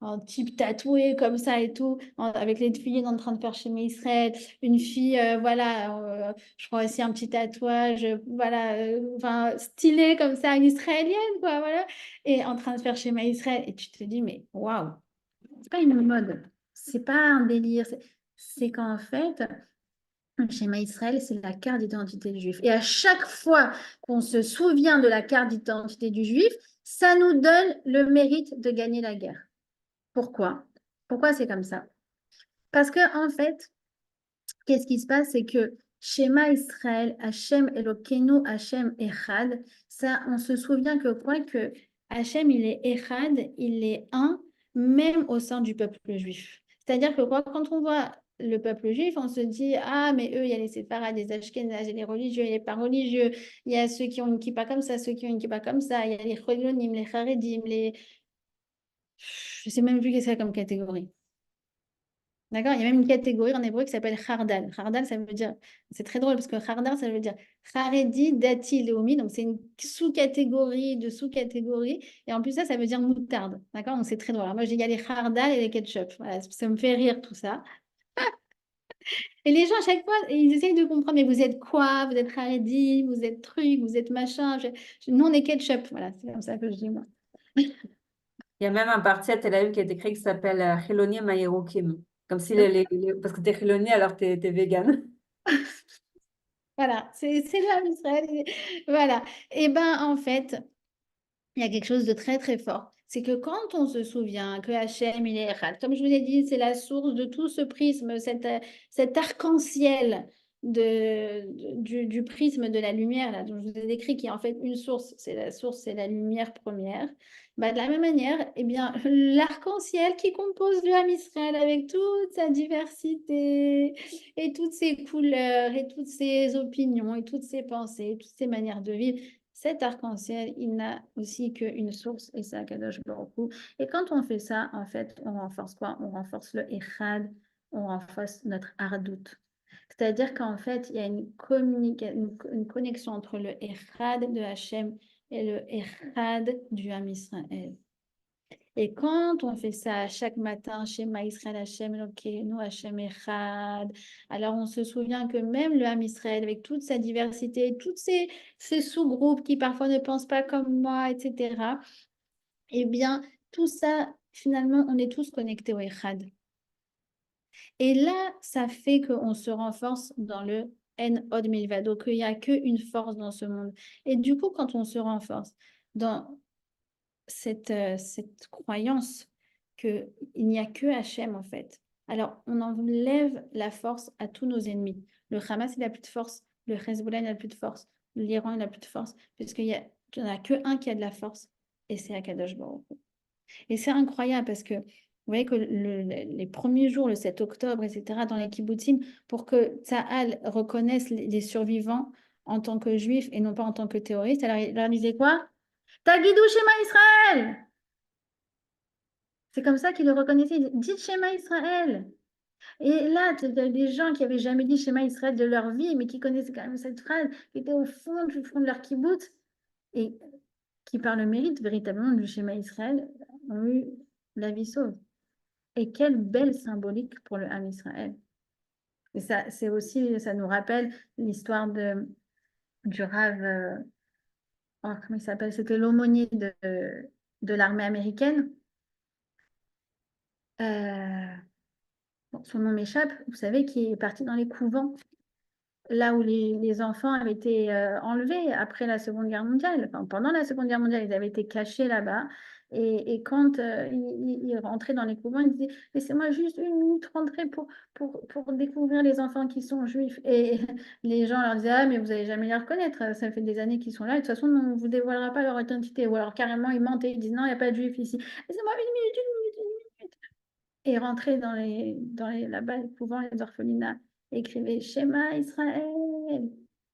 un type tatoué comme ça et tout, avec les filles en train de faire schéma Israël. Une fille, voilà, je crois aussi un petit tatouage, voilà, enfin, stylé comme ça, une israélienne, quoi, voilà, et en train de faire schéma Israël. Et tu te dis, mais waouh, c'est pas une mode, c'est pas un délire, c'est qu'en fait, le schéma Israël, c'est la carte d'identité du juif. Et à chaque fois qu'on se souvient de la carte d'identité du juif, ça nous donne le mérite de gagner la guerre. Pourquoi? Pourquoi c'est comme ça? Parce que en fait, qu'est-ce qui se passe? C'est que schéma Israël, Hachem Elokeinu, Hachem Echad, ça, on se souvient que quoi? Que Hachem, il est Echad, il est un, même au sein du peuple juif. C'est-à-dire que quoi? Quand on voit le peuple juif, on se dit, ah, mais eux, il y a les séfarades, les ashkénazes, il y a les religieux, il y a les pas religieux, il y a ceux qui ont une kippa comme ça, ceux qui ont une kippa comme ça, il y a les cholonim, les charedim, les... Je sais même plus qu'est-ce qu'il y a comme catégorie. D'accord? Il y a même une catégorie en hébreu qui s'appelle Khardal. Khardal, ça veut dire, c'est très drôle parce que Khardal, ça veut dire Haredi, Dati, Léomi. Donc, c'est une sous-catégorie de sous-catégorie. Et en plus, ça veut dire moutarde. D'accord? Donc, c'est très drôle. Alors, moi, je dis, il y a les Khardal et les ketchup. Voilà, ça me fait rire tout ça. Et les gens, à chaque fois, ils essayent de comprendre, mais vous êtes quoi? Vous êtes Haredi, vous êtes truc, vous êtes machin. Nous, on est ketchup. Voilà, c'est comme ça que je dis, moi. Il y a même un parti à Tel Aviv qui a été créé qui s'appelle Chilonim Ayerokim. Comme si parce que t'es Chiloni, alors t'es vegan. Voilà, c'est là Israël. Voilà. Et ben en fait, il y a quelque chose de très très fort. C'est que quand on se souvient que Hachem, il est Echad, comme je vous l'ai dit, c'est la source de tout ce prisme, cet arc-en-ciel du prisme de la lumière, là, dont je vous ai décrit, qui est en fait une source, c'est la lumière première. Bah, de la même manière, eh bien, l'arc-en-ciel qui compose le Ham Israël avec toute sa diversité et toutes ses couleurs et toutes ses opinions et toutes ses pensées, toutes ses manières de vivre, cet arc-en-ciel, il n'a aussi qu'une source, et c'est Akadosh Baruch Hu. Et quand on fait ça, en fait, on renforce quoi? On renforce le Echad, on renforce notre Ardout. C'est-à-dire qu'en fait, il y a une connexion entre le Echad de Hachem et le Echad du Ham Israël. Et quand on fait ça chaque matin, Shema Israël, Hachem Elokeinu, Hachem Echad, alors on se souvient que même le Ham Israël, avec toute sa diversité, tous ces sous-groupes qui parfois ne pensent pas comme moi, etc., eh bien, tout ça, finalement, on est tous connectés au Echad. Et là, ça fait qu'on se renforce dans le En Od Milvado, qu'il n'y a qu'une force dans ce monde. Et du coup, quand on se renforce dans cette croyance qu'il n'y a que Hachem, en fait, alors on enlève la force à tous nos ennemis. Le Hamas, il n'a plus de force. Le Hezbollah, il n'a plus de force. L'Iran, il n'a plus de force. Puisqu'il n'y en a qu'un qui a de la force. Et c'est Akadosh Baruch Hu. Et c'est incroyable parce que vous voyez que les premiers jours, le 7 octobre, etc., dans les kibbutzim, pour que Tsahal reconnaisse les survivants en tant que juifs et non pas en tant que terroristes, alors il leur disait quoi? Tagidou Shema Israël! C'est comme ça qu'ils le reconnaissaient. Ils disaient, dites Shema Israël. Et là, tu as des gens qui n'avaient jamais dit Shema Israël de leur vie, mais qui connaissaient quand même cette phrase, qui étaient au fond du fond de leur kibboutz, et qui, par le mérite véritablement du Shema Israël, ont eu la vie sauve. Et quelle belle symbolique pour le Ham Israël. Et ça, c'est aussi, ça nous rappelle l'histoire du Rav, comment il s'appelle? C'était l'aumônier de l'armée américaine. Bon, son nom m'échappe, vous savez, qui est parti dans les couvents, là où les enfants avaient été enlevés après la Seconde Guerre mondiale. Enfin, pendant la Seconde Guerre mondiale, ils avaient été cachés là-bas. Et quand ils rentraient dans les couvents, ils disaient, laissez-moi juste une minute rentrer pour découvrir les enfants qui sont juifs. Et les gens leur disaient, ah, mais vous n'allez jamais les reconnaître, ça fait des années qu'ils sont là, et de toute façon, on ne vous dévoilera pas leur identité. Ou alors carrément, ils mentaient, ils disent, non, il n'y a pas de juifs ici. Laissez-moi une minute, une minute, une minute. Et rentrer là-bas, les couvents, les orphelinats, écrivaient Shema Israël.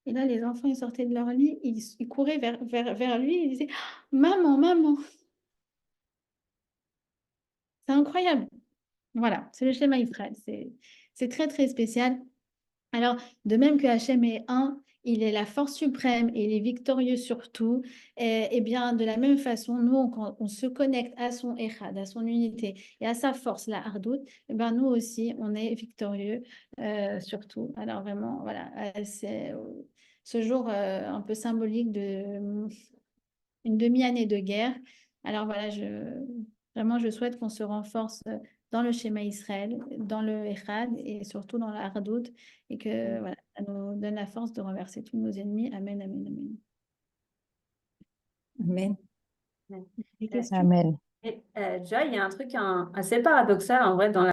Et là, les enfants, ils sortaient de leur lit, ils couraient vers lui, ils disaient, maman, maman. C'est incroyable. Voilà, c'est le schéma Israël. C'est très, très spécial. Alors, de même que Hachem est un, il est la force suprême et il est victorieux sur tout. Et bien, de la même façon, nous, quand on se connecte à son Echad, à son unité et à sa force, la Hardout, et bien, nous aussi, on est victorieux sur tout. Alors, vraiment, voilà, c'est ce jour un peu symbolique de une demi-année de guerre. Alors, voilà, vraiment, je souhaite qu'on se renforce dans le schéma Israël, dans le Echad et surtout dans la Hardout et que voilà, ça nous donne la force de renverser tous nos ennemis. Amen, amen, amen. Amen. Des questions? Amen. Et, Joy, il y a un truc assez paradoxal en vrai dans la